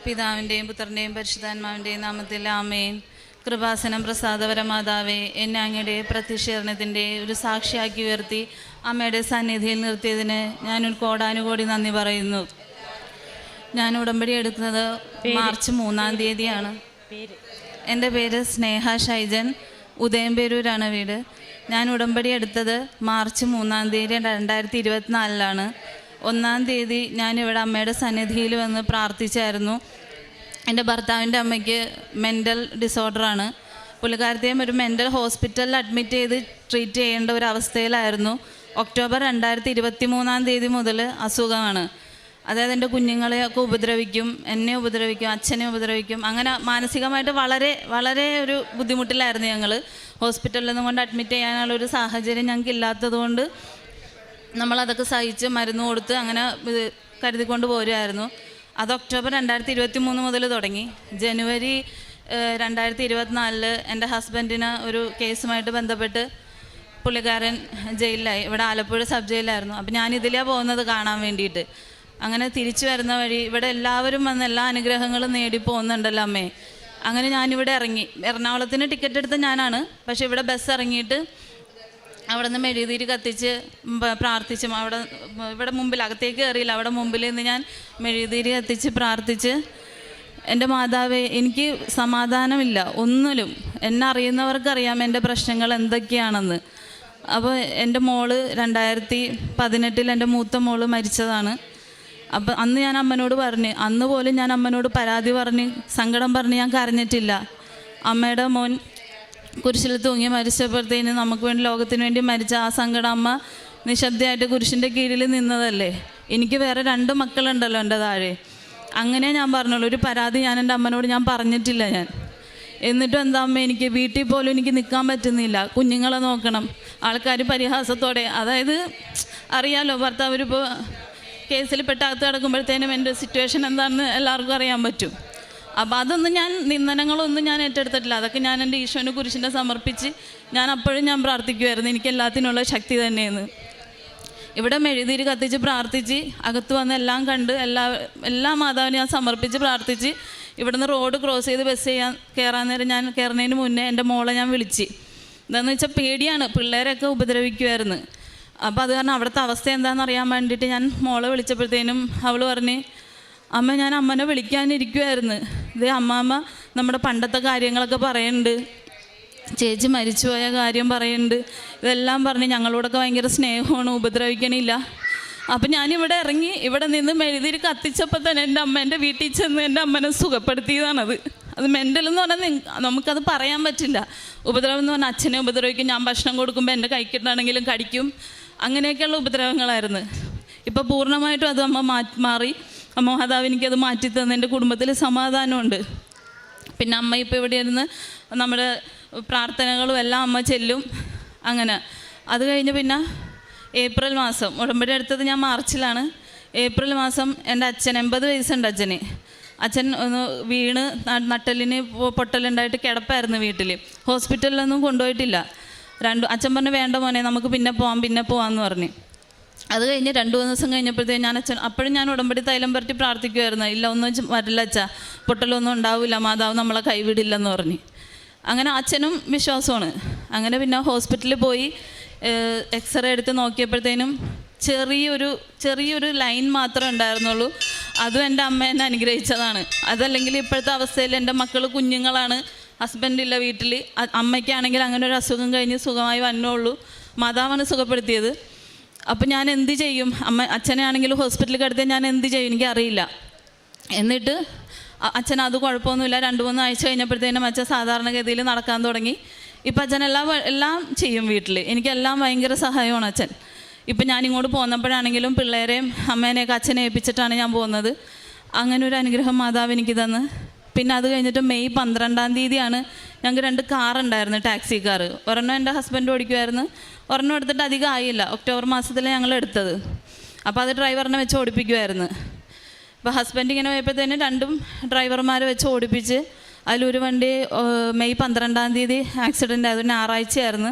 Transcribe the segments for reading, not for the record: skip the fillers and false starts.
പിതാവിൻ്റെയും പുത്രൻ്റെയും പരിശുദ്ധാത്മാവിൻ്റെയും നാമത്തിൽ ആമേൻ. കൃപാസനം പ്രസാദപരമാതാവേ, എന്നെ അങ്ങയുടെ പ്രത്യക്ഷീകരണത്തിൻ്റെ ഒരു സാക്ഷിയാക്കി ഉയർത്തി അമ്മയുടെ സന്നിധിയിൽ നിർത്തിയതിന് ഞാനൊരു കോടാനുകോടി നന്ദി പറയുന്നു. ഞാൻ ഉടമ്പടി എടുക്കുന്നത് മാർച്ച് 3-ാം തീയതിയാണ്. എൻ്റെ പേര് സ്നേഹ ഷൈജൻ, ഉദയംപേരൂരാണ് വീട്. ഞാൻ ഉടമ്പടി എടുത്തത് മാർച്ച് 3-ാം തീയതി 2024 1-ാം തീയതി ഞാനിവിടെ അമ്മയുടെ സന്നിധിയിൽ വന്ന് പ്രാർത്ഥിച്ചായിരുന്നു. എൻ്റെ ഭർത്താവിൻ്റെ അമ്മയ്ക്ക് മെൻ്റൽ ഡിസോർഡറാണ്. പുള്ളിക്കാരത്തെയും ഒരു മെൻ്റൽ ഹോസ്പിറ്റലിൽ അഡ്മിറ്റ് ചെയ്ത് ട്രീറ്റ് ചെയ്യേണ്ട ഒരു അവസ്ഥയിലായിരുന്നു. ഒക്ടോബർ 2023-ാം തീയതി മുതൽ അസുഖമാണ്. അതായത് എൻ്റെ കുഞ്ഞുങ്ങളെയൊക്കെ ഉപദ്രവിക്കും, എന്നെ ഉപദ്രവിക്കും, അച്ഛനെ ഉപദ്രവിക്കും. അങ്ങനെ മാനസികമായിട്ട് വളരെ വളരെ ഒരു ബുദ്ധിമുട്ടിലായിരുന്നു ഞങ്ങൾ. ഹോസ്പിറ്റലിൽ നിന്നും കൊണ്ട് അഡ്മിറ്റ് ചെയ്യാനുള്ളൊരു സാഹചര്യം ഞങ്ങൾക്ക് ഇല്ലാത്തതുകൊണ്ട് നമ്മളതൊക്കെ സഹിച്ച് മരുന്ന് കൊടുത്ത് അങ്ങനെ കരുതിക്കൊണ്ട് പോരുമായിരുന്നു. അത് ഒക്ടോബർ 2023 മുതൽ തുടങ്ങി. ജനുവരി 2024 എൻ്റെ ഹസ്ബൻഡിന് ഒരു കേസുമായിട്ട് ബന്ധപ്പെട്ട് പുള്ളിക്കാരൻ ജയിലിലായി. ഇവിടെ ആലപ്പുഴ സബ് ജയിലായിരുന്നു. അപ്പോൾ ഞാനിതിലാണ് പോകുന്നത് കാണാൻ വേണ്ടിയിട്ട്. അങ്ങനെ തിരിച്ചു വരുന്ന വഴി ഇവിടെ എല്ലാവരും വന്ന് എല്ലാ അനുഗ്രഹങ്ങളും നേടി പോകുന്നുണ്ടല്ലോ അമ്മേ. അങ്ങനെ ഞാനിവിടെ ഇറങ്ങി. എറണാകുളത്തിന് ടിക്കറ്റ് എടുത്ത ഞാനാണ്. പക്ഷേ ഇവിടെ ബസ് ഇറങ്ങിയിട്ട് അവിടെ നിന്ന് മെഴുകുതിരി കത്തിച്ച് പ്രാർത്ഥിച്ചു. ഇവിടെ മുമ്പിൽ അകത്തേക്ക് കയറിയില്ല, അവിടെ മുമ്പിൽ നിന്ന് ഞാൻ മെഴുകുതിരി കത്തിച്ച് പ്രാർത്ഥിച്ച്, എൻ്റെ മാതാവേ, എനിക്ക് സമാധാനമില്ല ഒന്നിലും. എന്നെ അറിയുന്നവർക്കറിയാം എൻ്റെ പ്രശ്നങ്ങൾ എന്തൊക്കെയാണെന്ന്. അപ്പോൾ എൻ്റെ മോള് 2018 എൻ്റെ മൂത്ത മോള് മരിച്ചതാണ്. അപ്പം അന്ന് ഞാൻ അമ്മനോട് പറഞ്ഞ്, അന്ന് പോലും ഞാൻ അമ്മനോട് പരാതി പറഞ്ഞ് സങ്കടം പറഞ്ഞ് ഞാൻ കരഞ്ഞിട്ടില്ല. അമ്മയുടെ മോൻ കുരിശിൽ തൂങ്ങി മരിച്ചപ്പോഴത്തേന് നമുക്ക് വേണ്ടി ലോകത്തിന് വേണ്ടി മരിച്ച ആ സങ്കടം അമ്മ നിശബ്ദയായിട്ട് കുരിശിൻ്റെ കീഴിൽ നിന്നതല്ലേ. എനിക്ക് വേറെ 2 മക്കളുണ്ടല്ലോ എൻ്റെ താഴെ. അങ്ങനെ ഞാൻ പറഞ്ഞുള്ളൂ. ഒരു പരാതി ഞാൻ എൻ്റെ അമ്മനോട് ഞാൻ പറഞ്ഞിട്ടില്ല ഞാൻ. എന്നിട്ടും എന്താ അമ്മ, എനിക്ക് വീട്ടിൽ പോലും എനിക്ക് നിൽക്കാൻ പറ്റുന്നില്ല. കുഞ്ഞുങ്ങളെ നോക്കണം. ആൾക്കാർ പരിഹാസത്തോടെ, അതായത് അറിയാമല്ലോ, ഭർത്താവരിപ്പോൾ കേസിൽ പെട്ടകത്ത് കിടക്കുമ്പോഴത്തേനും എൻ്റെ സിറ്റുവേഷൻ എന്താണെന്ന് എല്ലാവർക്കും അറിയാൻ പറ്റും. അപ്പോൾ അതൊന്നും ഞാൻ നിന്ദനങ്ങളൊന്നും ഞാൻ ഏറ്റെടുത്തിട്ടില്ല. അതൊക്കെ ഞാൻ എൻ്റെ ഈശോന് കുരിശിനെ സമർപ്പിച്ച് ഞാൻ അപ്പോഴും ഞാൻ പ്രാർത്ഥിക്കുമായിരുന്നു, എനിക്ക് എല്ലാത്തിനുള്ള ശക്തി തന്നെയെന്ന്. ഇവിടെ മെഴുകുതിരി കത്തിച്ച് പ്രാർത്ഥിച്ച് അകത്ത് വന്ന് എല്ലാം കണ്ട് എല്ലാ മാതാവിനും ഞാൻ സമർപ്പിച്ച് പ്രാർത്ഥിച്ച് ഇവിടുന്ന് റോഡ് ക്രോസ് ചെയ്ത് ബസ് കയറാൻ നേരം ഞാൻ കയറുന്നതിന് മുന്നേ എൻ്റെ മോളെ ഞാൻ വിളിച്ച്. എന്താണെന്ന് വെച്ചാൽ പേടിയാണ്, പിള്ളേരൊക്കെ ഉപദ്രവിക്കുമായിരുന്നു. അപ്പോൾ അത് കാരണം അവിടുത്തെ അവസ്ഥ എന്താണെന്ന് അറിയാൻ വേണ്ടിയിട്ട് ഞാൻ മോളെ വിളിച്ചപ്പോഴത്തേനും അവൾ പറഞ്ഞ്, അമ്മ, ഞാൻ അമ്മനെ വിളിക്കാനിരിക്കുമായിരുന്നു. ഇത് അമ്മാമ്മ നമ്മുടെ പണ്ടത്തെ കാര്യങ്ങളൊക്കെ പറയുന്നുണ്ട്, ചേച്ചി മരിച്ചുപോയ കാര്യം പറയുന്നുണ്ട്, ഇതെല്ലാം പറഞ്ഞ് ഞങ്ങളോടൊക്കെ ഭയങ്കര സ്നേഹമാണ്, ഉപദ്രവിക്കണില്ല. അപ്പം ഞാനിവിടെ ഇറങ്ങി ഇവിടെ നിന്ന് മെഴുകുതിരി കത്തിച്ചപ്പോൾ തന്നെ എൻ്റെ അമ്മേൻ്റെ വീട്ടിൽ ചെന്ന് എൻ്റെ അമ്മനെ സുഖപ്പെടുത്തിയതാണത്. അത് മെൻ്റലെന്ന് പറഞ്ഞാൽ നമുക്കത് പറയാൻ പറ്റില്ല. ഉപദ്രവം എന്ന് പറഞ്ഞാൽ അച്ഛനെ ഉപദ്രവിക്കും, ഞാൻ ഭക്ഷണം കൊടുക്കുമ്പോൾ എൻ്റെ കൈക്കിട്ടാണെങ്കിലും കടിക്കും, അങ്ങനെയൊക്കെയുള്ള ഉപദ്രവങ്ങളായിരുന്നു. ഇപ്പോൾ പൂർണ്ണമായിട്ടും അത് അമ്മ മാറി. മാതാവ് എനിക്കത് മാറ്റി തന്നു. എൻ്റെ കുടുംബത്തിൽ സമാധാനമുണ്ട്. പിന്നെ അമ്മ ഇപ്പോൾ ഇവിടെ ഇരുന്ന് നമ്മുടെ പ്രാർത്ഥനകളും എല്ലാം അമ്മ ചെല്ലും. അങ്ങനെ അത് കഴിഞ്ഞ് പിന്നെ ഏപ്രിൽ മാസം, ഉടമ്പടി എടുത്തത് ഞാൻ മാർച്ചിലാണ്. ഏപ്രിൽ മാസം എൻ്റെ അച്ഛൻ, 80 വയസ്സുണ്ട് അച്ഛന്. അച്ഛൻ ഒന്ന് വീണ് നട്ടലിന് പൊട്ടലുണ്ടായിട്ട് കിടപ്പായിരുന്നു വീട്ടിൽ. ഹോസ്പിറ്റലിലൊന്നും കൊണ്ടുപോയിട്ടില്ല. അച്ഛൻ പറഞ്ഞു, വേണ്ട മോനെ, നമുക്ക് പിന്നെ പോവാമെന്ന് പറഞ്ഞ്. അത് കഴിഞ്ഞ് 2-3 ദിവസം കഴിഞ്ഞപ്പോഴത്തേക്കും അപ്പോഴും ഞാൻ ഉടമ്പടി തൈലം പരട്ടി പ്രാർത്ഥിക്കുമായിരുന്നു. ഇല്ല, ഒന്നും വരില്ല അച്ഛാ, പൊട്ടലൊന്നും ഉണ്ടാവില്ല, മാതാവ് നമ്മളെ കൈവിടില്ലെന്ന് പറഞ്ഞ്. അങ്ങനെ അച്ഛനും വിശ്വാസമാണ്. അങ്ങനെ പിന്നെ ഹോസ്പിറ്റലിൽ പോയി എക്സ്റേ എടുത്ത് നോക്കിയപ്പോഴത്തേനും ചെറിയൊരു ലൈൻ മാത്രമേ ഉണ്ടായിരുന്നുള്ളൂ. അതും എൻ്റെ അമ്മ എന്നെ അനുഗ്രഹിച്ചതാണ്. അതല്ലെങ്കിൽ ഇപ്പോഴത്തെ അവസ്ഥയിൽ എൻ്റെ മക്കൾ കുഞ്ഞുങ്ങളാണ്, ഹസ്ബൻഡില്ല വീട്ടിൽ. അമ്മയ്ക്കാണെങ്കിൽ അങ്ങനെ ഒരു അസുഖം കഴിഞ്ഞ് സുഖമായി വന്നോളൂ. മാതാവാണ് സുഖപ്പെടുത്തിയത്. അപ്പം ഞാൻ എന്ത് ചെയ്യും? അച്ഛനെ ആണെങ്കിൽ ഹോസ്പിറ്റലിൽ കിടത്തിയാൽ ഞാൻ എന്ത് ചെയ്യും? എനിക്കറിയില്ല. എന്നിട്ട് അച്ഛൻ അത് കുഴപ്പമൊന്നുമില്ല. 2-3 ആഴ്ച കഴിഞ്ഞപ്പോഴത്തേനും അച്ഛൻ സാധാരണഗതിയിൽ നടക്കാൻ തുടങ്ങി. ഇപ്പം അച്ഛൻ എല്ലാം ചെയ്യും വീട്ടിൽ. എനിക്കെല്ലാം ഭയങ്കര സഹായമാണ് അച്ഛൻ. ഇപ്പം ഞാനിങ്ങോട്ട് പോന്നപ്പോഴാണെങ്കിലും പിള്ളേരെയും അമ്മേനെയൊക്കെ അച്ഛനെ ഏൽപ്പിച്ചിട്ടാണ് ഞാൻ പോകുന്നത്. അങ്ങനെ ഒരു അനുഗ്രഹം മാതാവ് എനിക്ക് തന്ന്. പിന്നെ അത് കഴിഞ്ഞിട്ട് മെയ് 12-ാം തീയതിയാണ് ഞങ്ങൾക്ക് 2 കാറുണ്ടായിരുന്നു, ടാക്സി കാറ്. ഒരെണ്ണം എൻ്റെ ഹസ്ബൻഡ് ഓടിക്കുമായിരുന്നു, ഒരെണ്ണം എടുത്തിട്ട് അധികം ആയില്ല. ഒക്ടോബർ മാസത്തിൽ ഞങ്ങൾ എടുത്തത്. അപ്പോൾ അത് ഡ്രൈവറിനെ വെച്ച് ഓടിപ്പിക്കുമായിരുന്നു. അപ്പോൾ ഹസ്ബൻഡ് ഇങ്ങനെ പോയപ്പോഴത്തേനും 2 ഡ്രൈവർമാരെ വെച്ച് ഓടിപ്പിച്ച് അതിലൊരു വണ്ടി മെയ് 12-ാം തീയതി ആക്സിഡൻ്റ് ആയത്, ഞായറാഴ്ചയായിരുന്നു.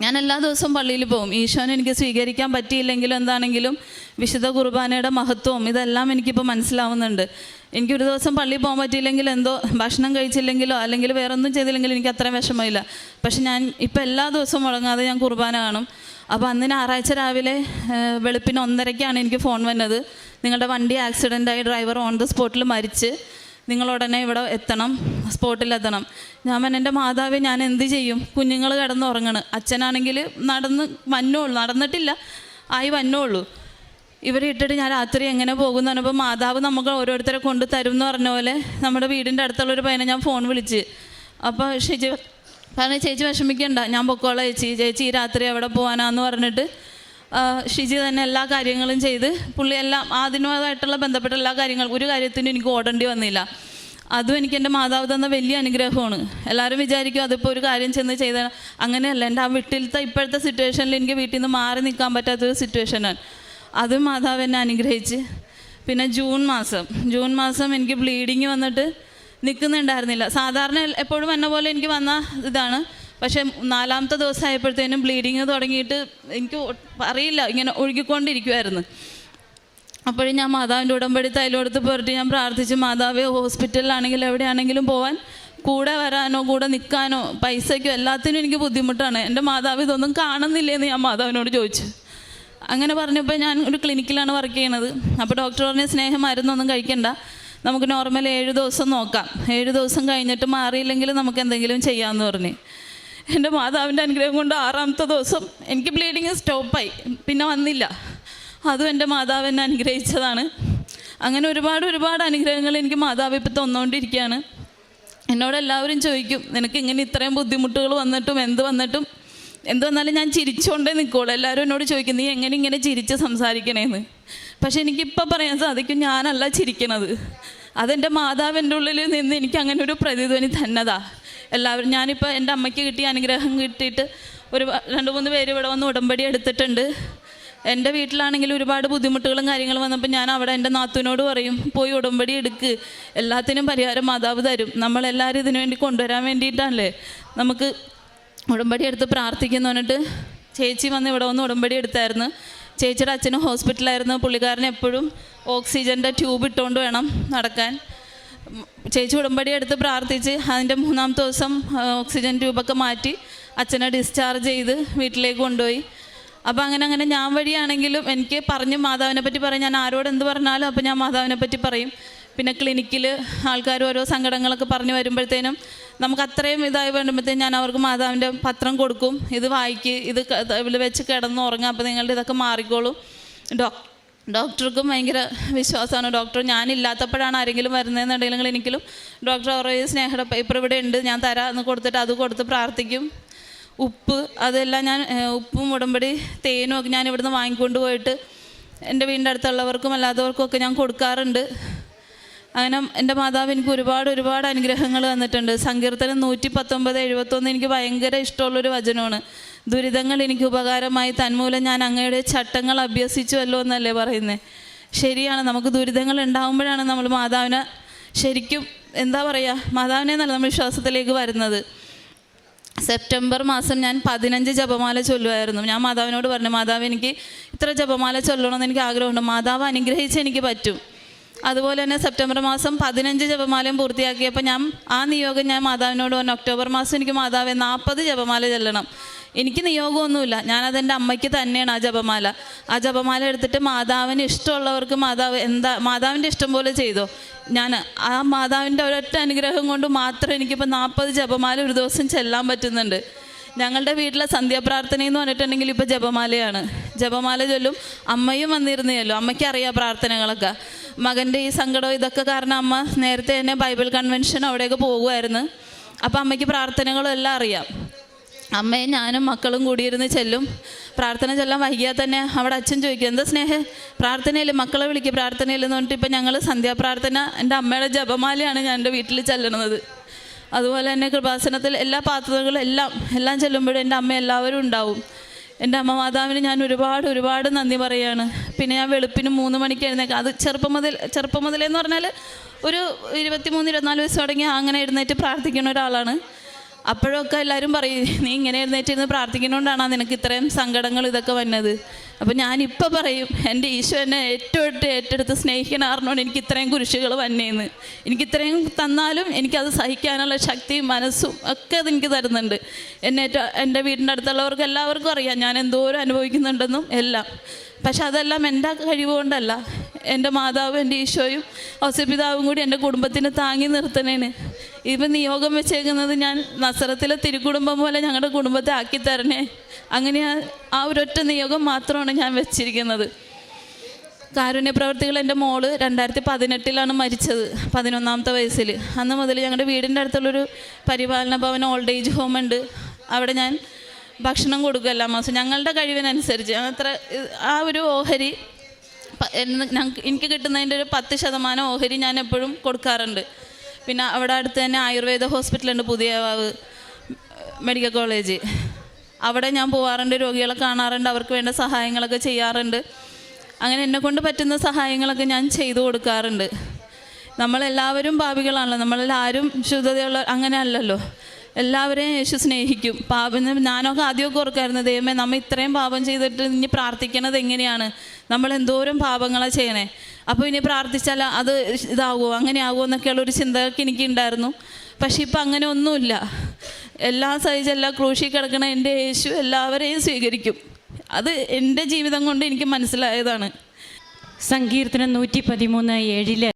ഞാൻ എല്ലാ ദിവസവും പള്ളിയിൽ പോകും. ഈശോനെ എനിക്ക് സ്വീകരിക്കാൻ പറ്റിയില്ലെങ്കിലും എന്താണെങ്കിലും വിശുദ്ധ കുർബാനയുടെ മഹത്വവും ഇതെല്ലാം എനിക്കിപ്പോൾ മനസ്സിലാവുന്നുണ്ട്. എനിക്കൊരു ദിവസം പള്ളിയിൽ പോകാൻ പറ്റിയില്ലെങ്കിൽ, എന്തോ ഭക്ഷണം കഴിച്ചില്ലെങ്കിലോ അല്ലെങ്കിൽ വേറെ ഒന്നും ചെയ്തില്ലെങ്കിലും എനിക്ക് അത്രയും വിഷമമില്ല. പക്ഷെ ഞാൻ ഇപ്പോൾ എല്ലാ ദിവസവും മുടങ്ങാതെ ഞാൻ കുർബാന കാണും. അപ്പോൾ അന്ന് ഞായറാഴ്ച രാവിലെ വെളുപ്പിന് 1:30-ക്കാണ് എനിക്ക് ഫോൺ വന്നത്. നിങ്ങളുടെ വണ്ടി ആക്സിഡൻ്റായി, ഡ്രൈവർ ഓൺ ദ സ്പോട്ടിൽ മരിച്ച്, നിങ്ങളുടനെ ഇവിടെ എത്തണം, സ്പോട്ടിലെത്തണം. ഞാൻ പറഞ്ഞു, എൻ്റെ മാതാവേ ഞാൻ എന്ത് ചെയ്യും? കുഞ്ഞുങ്ങൾ കിടന്നുറങ്ങണ്, അച്ഛനാണെങ്കിൽ നടന്നിട്ടില്ല, ആയി വന്നോളൂ. ഇവരെ ഇട്ടിട്ട് ഞാൻ രാത്രി എങ്ങനെ പോകുമെന്ന് പറഞ്ഞപ്പോൾ മാതാവ് നമുക്ക് ഓരോരുത്തരെ കൊണ്ട് തരും എന്ന് പറഞ്ഞ പോലെ നമ്മുടെ വീടിൻ്റെ അടുത്തുള്ളൊരു പയ്യനെ ഞാൻ ഫോൺ വിളിച്ച്. അപ്പോൾ ഷിജി പറഞ്ഞു, ചേച്ചി വിഷമിക്കണ്ട, ഞാൻ പൊക്കോളാം ചേച്ചി ഈ രാത്രി എവിടെ പോകാനാന്ന് പറഞ്ഞിട്ട് ഷിജി തന്നെ എല്ലാ കാര്യങ്ങളും ചെയ്ത്, പുള്ളി എല്ലാം അതിനുമായിട്ടുള്ള ബന്ധപ്പെട്ട എല്ലാ കാര്യങ്ങളും, ഒരു കാര്യത്തിനും എനിക്ക് ഓടേണ്ടി വന്നില്ല. അതും എനിക്ക് എൻ്റെ മാതാവ് തന്ന വലിയ അനുഗ്രഹമാണ്. എല്ലാവരും വിചാരിക്കും അതിപ്പോൾ ഒരു കാര്യം ചെന്ന് ചെയ്താൽ, അങ്ങനെയല്ല. എൻ്റെ ആ വീട്ടിലത്തെ ഇപ്പോഴത്തെ സിറ്റുവേഷനിൽ എനിക്ക് വീട്ടിൽ നിന്ന് മാറി നിൽക്കാൻ പറ്റാത്തൊരു സിറ്റുവേഷനാണ്. അതും മാതാവ് എന്നെ അനുഗ്രഹിച്ച്. പിന്നെ ജൂൺ മാസം എനിക്ക് ബ്ലീഡിങ് വന്നിട്ട് നിൽക്കുന്നുണ്ടായിരുന്നില്ല. സാധാരണ എപ്പോഴും എന്നെ പോലെ എനിക്ക് വന്ന ഇതാണ്. പക്ഷേ 4-ാമത്തെ ദിവസം ആയപ്പോഴത്തേനും ബ്ലീഡിങ് തുടങ്ങിയിട്ട് എനിക്ക് അറിയില്ല, ഇങ്ങനെ ഒഴുകിക്കൊണ്ടിരിക്കുമായിരുന്നു. അപ്പോഴും ഞാൻ മാതാവിൻ്റെ ഉടമ്പടി തൈലോടുത്ത് പോയിട്ട് ഞാൻ പ്രാർത്ഥിച്ച്, മാതാവേ ഹോസ്പിറ്റലിലാണെങ്കിലും എവിടെയാണെങ്കിലും പോകാൻ കൂടെ വരാനോ കൂടെ നിൽക്കാനോ പൈസയ്ക്കോ എല്ലാത്തിനും എനിക്ക് ബുദ്ധിമുട്ടാണ്. എൻ്റെ മാതാവ് ഇതൊന്നും കാണുന്നില്ലേന്ന് ഞാൻ മാതാവിനോട് ചോദിച്ചു. അങ്ങനെ പറഞ്ഞപ്പോൾ ഞാൻ ഒരു ക്ലിനിക്കിലാണ് വർക്ക് ചെയ്യണത്. അപ്പോൾ ഡോക്ടർ പറഞ്ഞ, സ്നേഹം മരുന്നൊന്നും കഴിക്കണ്ട, നമുക്ക് നോർമൽ 7 ദിവസം നോക്കാം, 7 ദിവസം കഴിഞ്ഞിട്ട് മാറിയില്ലെങ്കിൽ നമുക്ക് എന്തെങ്കിലും ചെയ്യാമെന്ന് പറഞ്ഞു. എൻ്റെ മാതാവിൻ്റെ അനുഗ്രഹം കൊണ്ട് 6-ാമത്തെ ദിവസം എനിക്ക് ബ്ലീഡിങ് സ്റ്റോപ്പായി, പിന്നെ വന്നില്ല. അതും എൻ്റെ മാതാവ് എന്നെ അനുഗ്രഹിച്ചതാണ്. അങ്ങനെ ഒരുപാട് അനുഗ്രഹങ്ങൾ എനിക്ക് മാതാവ് ഇപ്പോൾ തന്നുകൊണ്ടിരിക്കുകയാണ്. എന്നോട് എല്ലാവരും ചോദിക്കും, നിനക്ക് ഇങ്ങനെ ഇത്രയും ബുദ്ധിമുട്ടുകൾ വന്നിട്ടും എന്ത് വന്നാലും ഞാൻ ചിരിച്ചുകൊണ്ടേ നിൽക്കുള്ളൂ. എല്ലാവരും എന്നോട് ചോദിക്കും, നീ എങ്ങനെ ഇങ്ങനെ ചിരിച്ച് സംസാരിക്കണേന്ന്. പക്ഷെ എനിക്കിപ്പോൾ പറയാൻ സാധിക്കും, ഞാനല്ല ചിരിക്കണത്, അതെൻ്റെ മാതാവിൻ്റെ ഉള്ളിൽ നിന്ന് എനിക്ക് അങ്ങനെ ഒരു പ്രതിധ്വനി തന്നതാ. എല്ലാവരും, ഞാനിപ്പോൾ എൻ്റെ അമ്മയ്ക്ക് കിട്ടിയ അനുഗ്രഹം കിട്ടിയിട്ട് 2-3 പേര് ഇവിടെ വന്ന് ഉടമ്പടി എടുത്തിട്ടുണ്ട്. എൻ്റെ വീട്ടിലാണെങ്കിൽ ഒരുപാട് ബുദ്ധിമുട്ടുകളും കാര്യങ്ങളും വന്നപ്പോൾ ഞാൻ അവിടെ എൻ്റെ നാത്തൂനോട് പറയും, പോയി ഉടമ്പടി എടുക്ക്, എല്ലാത്തിനും പരിഹാരം മാതാവ് തരും. നമ്മളെല്ലാവരും ഇതിനു വേണ്ടി കൊണ്ടുവരാൻ വേണ്ടിയിട്ടാണല്ലേ നമുക്ക് ഉടമ്പടി എടുത്ത് പ്രാർത്ഥിക്കുന്നു. പറഞ്ഞിട്ട് ചേച്ചി വന്ന് ഇവിടെ വന്ന് ഉടമ്പടി എടുത്തായിരുന്നു. ചേച്ചിയുടെ അച്ഛനും ഹോസ്പിറ്റലായിരുന്നു. പുള്ളിക്കാരന് എപ്പോഴും ഓക്സിജൻ്റെ ട്യൂബ് ഇട്ടുകൊണ്ട് വേണം നടക്കാൻ. ചേച്ചി ഉടമ്പടി എടുത്ത് പ്രാർത്ഥിച്ച് അതിൻ്റെ 3-ാമത്തെ ദിവസം ഓക്സിജൻ ട്യൂബൊക്കെ മാറ്റി അച്ഛനെ ഡിസ്ചാർജ് ചെയ്ത് വീട്ടിലേക്ക് കൊണ്ടുപോയി. അപ്പോൾ അങ്ങനെ ഞാൻ വഴിയാണെങ്കിലും എനിക്ക് പറഞ്ഞ് മാതാവിനെ പറ്റി പറയും. ഞാൻ ആരോട് എന്ത് പറഞ്ഞാലും അപ്പോൾ ഞാൻ മാതാവിനെ പറ്റി പറയും. പിന്നെ ക്ലിനിക്കിൽ ആൾക്കാർ ഓരോ സങ്കടങ്ങളൊക്കെ പറഞ്ഞു വരുമ്പോഴത്തേനും നമുക്ക് അത്രയും ഇതായി വരുമ്പോഴത്തേനും ഞാൻ അവർക്ക് മാതാവിൻ്റെ പത്രം കൊടുക്കും, ഇത് വായിക്ക്, ഇത് വെച്ച് കിടന്നുറങ്ങുക, അപ്പോൾ നിങ്ങളുടെ ഇതൊക്കെ മാറിക്കോളും. ഡോക്ടർക്കും ഭയങ്കര വിശ്വാസമാണ്. ഡോക്ടർ ഞാനില്ലാത്തപ്പോഴാണ് ആരെങ്കിലും വരുന്നതെന്നുണ്ടെങ്കിലും ക്ലിനിക്കിലും ഡോക്ടർ അവരുടെ സ്നേഹയുടെ പേപ്പർ ഇവിടെ ഉണ്ട്, ഞാൻ തരാം എന്ന് കൊടുത്തിട്ട് അത് കൊടുത്ത് പ്രാർത്ഥിക്കും. ഉപ്പ് അതെല്ലാം ഞാൻ ഉപ്പും ഉടമ്പടി തേനും ഒക്കെ ഞാൻ ഇവിടുന്ന് വാങ്ങിക്കൊണ്ട് പോയിട്ട് എൻ്റെ വീടിൻ്റെ അടുത്തുള്ളവർക്കും അല്ലാത്തവർക്കും ഒക്കെ ഞാൻ കൊടുക്കാറുണ്ട്. അങ്ങനെ എൻ്റെ മാതാവ് എനിക്ക് ഒരുപാട് അനുഗ്രഹങ്ങൾ തന്നിട്ടുണ്ട്. സങ്കീർത്തനം 119:71 എനിക്ക് ഭയങ്കര ഇഷ്ടമുള്ളൊരു വചനമാണ്. ദുരിതങ്ങൾ എനിക്ക് ഉപകാരമായി, തന്മൂലം ഞാൻ അങ്ങയുടെ ചട്ടങ്ങൾ അഭ്യസിച്ചുവല്ലോ എന്നല്ലേ പറയുന്നത്. ശരിയാണ്, നമുക്ക് ദുരിതങ്ങൾ ഉണ്ടാകുമ്പോഴാണ് നമ്മൾ മാതാവിനെ ശരിക്കും എന്താ പറയുക, മാതാവിനെ എന്നല്ല നമ്മൾ വിശ്വാസത്തിലേക്ക് വരുന്നത്. സെപ്റ്റംബർ മാസം ഞാൻ 15 ജപമാല ചൊല്ലുമായിരുന്നു. ഞാൻ മാതാവിനോട് പറഞ്ഞു, മാതാവ് എനിക്ക് ഇത്ര ജപമാല ചൊല്ലണമെന്ന് എനിക്ക് ആഗ്രഹമുണ്ട്, മാതാവ് അനുഗ്രഹിച്ച് എനിക്ക് പറ്റും. അതുപോലെ തന്നെ സെപ്റ്റംബർ മാസം 15 ജപമാലയും പൂർത്തിയാക്കിയപ്പോൾ ആ നിയോഗം ഞാൻ മാതാവിനോട് പറഞ്ഞു, ഒക്ടോബർ മാസം എനിക്ക് മാതാവെ 40 ജപമാല ചെല്ലണം. എനിക്ക് നിയോഗമൊന്നുമില്ല, ഞാനതെൻ്റെ അമ്മയ്ക്ക് തന്നെയാണ് ആ ജപമാല എടുത്തിട്ട് മാതാവിന് ഇഷ്ടമുള്ളവർക്ക് മാതാവിൻ്റെ ഇഷ്ടം പോലെ ചെയ്തോ. ഞാൻ ആ മാതാവിൻ്റെ ഒരൊറ്റ അനുഗ്രഹം കൊണ്ട് മാത്രം എനിക്കിപ്പോൾ 40 ജപമാല ഒരു ദിവസം ചെല്ലാൻ പറ്റുന്നുണ്ട്. ഞങ്ങളുടെ വീട്ടിലെ സന്ധ്യാപ്രാർത്ഥനയെന്ന് പറഞ്ഞിട്ടുണ്ടെങ്കിൽ ഇപ്പോൾ ജപമാല ചൊല്ലും. അമ്മയും വന്നിരുന്നല്ലോ, അമ്മയ്ക്ക് അറിയാം പ്രാർത്ഥനകളൊക്കെ. മകൻ്റെ ഈ സങ്കടം ഇതൊക്കെ കാരണം അമ്മ നേരത്തെ തന്നെ ബൈബിൾ കൺവെൻഷൻ അവിടെയൊക്കെ പോകുമായിരുന്നു. അപ്പോൾ അമ്മയ്ക്ക് പ്രാർത്ഥനകളും എല്ലാം അറിയാം. അമ്മയും ഞാനും മക്കളും കൂടിയിരുന്ന് ചെല്ലും. പ്രാർത്ഥന ചെല്ലാൻ വൈകിയാൽ തന്നെ അവിടെ അച്ഛൻ ചോദിക്കും, എന്താ സ്നേഹം പ്രാർത്ഥനയില്ല, മക്കളെ വിളിക്കുക പ്രാർത്ഥനയില്ലെന്ന് പറഞ്ഞിട്ട് ഇപ്പം ഞങ്ങൾ സന്ധ്യാപ്രാർത്ഥന എൻ്റെ അമ്മയുടെ ജപമാലയാണ് ഞാൻ എൻ്റെ വീട്ടിൽ ചെല്ലണത്. അതുപോലെ തന്നെ കൃപാസനത്തിൽ എല്ലാ പാത്രങ്ങളും എല്ലാം ചെല്ലുമ്പോഴും എൻ്റെ അമ്മ എല്ലാവരും ഉണ്ടാവും. എൻ്റെ അമ്മ മാതാവിന് ഞാൻ ഒരുപാട് നന്ദി പറയുകയാണ്. പിന്നെ ഞാൻ വെളുപ്പിന് 3 മണിക്ക് എഴുന്നേൽക്കാം. അത് ചെറുപ്പം മുതലെന്ന് പറഞ്ഞാൽ ഒരു 23-24 വയസ്സ് തുടങ്ങി അങ്ങനെ എഴുന്നേറ്റ് പ്രാർത്ഥിക്കുന്ന ഒരാളാണ്. അപ്പോഴൊക്കെ എല്ലാവരും പറയും, നീ ഇങ്ങനെ എഴുന്നേറ്റിരുന്ന് പ്രാർത്ഥിക്കുന്നതുകൊണ്ടാണ് നിനക്ക് ഇത്രയും സങ്കടങ്ങൾ ഇതൊക്കെ വന്നത്. അപ്പോൾ ഞാനിപ്പോൾ പറയും, എൻ്റെ ഈശോ എന്നെ ഏറ്റെടുത്ത് സ്നേഹിക്കണാറിനോട് എനിക്ക് ഇത്രയും കുരിശുകൾ വന്നേന്ന്. എനിക്കിത്രയും തന്നാലും എനിക്കത് സഹിക്കാനുള്ള ശക്തിയും മനസ്സും ഒക്കെ അതെനിക്ക് തരുന്നുണ്ട്. എൻ്റെ വീടിൻ്റെ അടുത്തുള്ളവർക്ക് എല്ലാവർക്കും അറിയാം ഞാൻ എന്തോരം അനുഭവിക്കുന്നുണ്ടെന്നും എല്ലാം. പക്ഷെ അതെല്ലാം എൻ്റെ കഴിവുകൊണ്ടല്ല, എൻ്റെ മാതാവും എൻ്റെ ഈശോയും ഔസപിതാവും കൂടി എൻ്റെ കുടുംബത്തിന് താങ്ങി നിർത്തണേന്. ഇപ്പം നിയോഗം വെച്ചേക്കുന്നത് ഞാൻ നസറത്തിലെ തിരുക്കുടുംബം പോലെ ഞങ്ങളുടെ കുടുംബത്തെ ആക്കി തരണേ. അങ്ങനെ ആ ഒരൊറ്റ നിയോഗം മാത്രമാണ് ഞാൻ വെച്ചിരിക്കുന്നത്. കാരുണ്യ പ്രവർത്തികൾ എൻ്റെ മോള് 2018 മരിച്ചത്, 11ാമത്തെ വയസ്സിൽ. അന്ന് മുതൽ ഞങ്ങളുടെ വീടിൻ്റെ അടുത്തുള്ളൊരു പരിപാലന ഭവൻ ഓൾഡ് ഏജ് ഹോം ഉണ്ട്. അവിടെ ഞാൻ ഭക്ഷണം കൊടുക്കും എല്ലാ മാസം ഞങ്ങളുടെ കഴിവിനനുസരിച്ച്. അത്ര ആ ഒരു ഓഹരി എനിക്ക് കിട്ടുന്നതിൻ്റെ ഒരു 10% ഓഹരി ഞാൻ എപ്പോഴും കൊടുക്കാറുണ്ട്. പിന്നെ അവിടെ അടുത്ത് തന്നെ ആയുർവേദ ഹോസ്പിറ്റലുണ്ട്, പുതിയവാവ് മെഡിക്കൽ കോളേജ്. അവിടെ ഞാൻ പോകാറുണ്ട്, രോഗികളെ കാണാറുണ്ട്, അവർക്ക് വേണ്ട സഹായങ്ങളൊക്കെ ചെയ്യാറുണ്ട്. അങ്ങനെ എന്നെക്കൊണ്ട് പറ്റുന്ന സഹായങ്ങളൊക്കെ ഞാൻ ചെയ്തു കൊടുക്കാറുണ്ട്. നമ്മളെല്ലാവരും പാപികളാണല്ലോ, നമ്മളെല്ലാവരും ശുദ്ധതയുള്ള അങ്ങനെ അല്ലല്ലോ. എല്ലാവരെയും യേശു സ്നേഹിക്കും. ഞാനൊക്കെ ആദ്യമൊക്കെ ഓർക്കായിരുന്നു, ദൈവമേ നമ്മൾ ഇത്രയും പാപം ചെയ്തിട്ട് ഇനി പ്രാർത്ഥിക്കണത് എങ്ങനെയാണ്, നമ്മൾ എന്തോരം പാപങ്ങളാണ് ചെയ്യണേ, അപ്പോൾ ഇനി പ്രാർത്ഥിച്ചാൽ അത് ഇതാകുമോ അങ്ങനെ ആകുമോ എന്നൊക്കെയുള്ളൊരു ചിന്തയൊക്കെ എനിക്കുണ്ടായിരുന്നു. പക്ഷെ ഇപ്പം അങ്ങനെ ഒന്നുമില്ല. എല്ലാ സൈസ് എല്ലാ ക്രൂശിൽ കിടക്കണ എൻ്റെ യേശു എല്ലാവരെയും സ്വീകരിക്കും. അത് എൻ്റെ ജീവിതം കൊണ്ട് എനിക്ക് മനസ്സിലായതാണ്. സങ്കീർത്തനം 113:7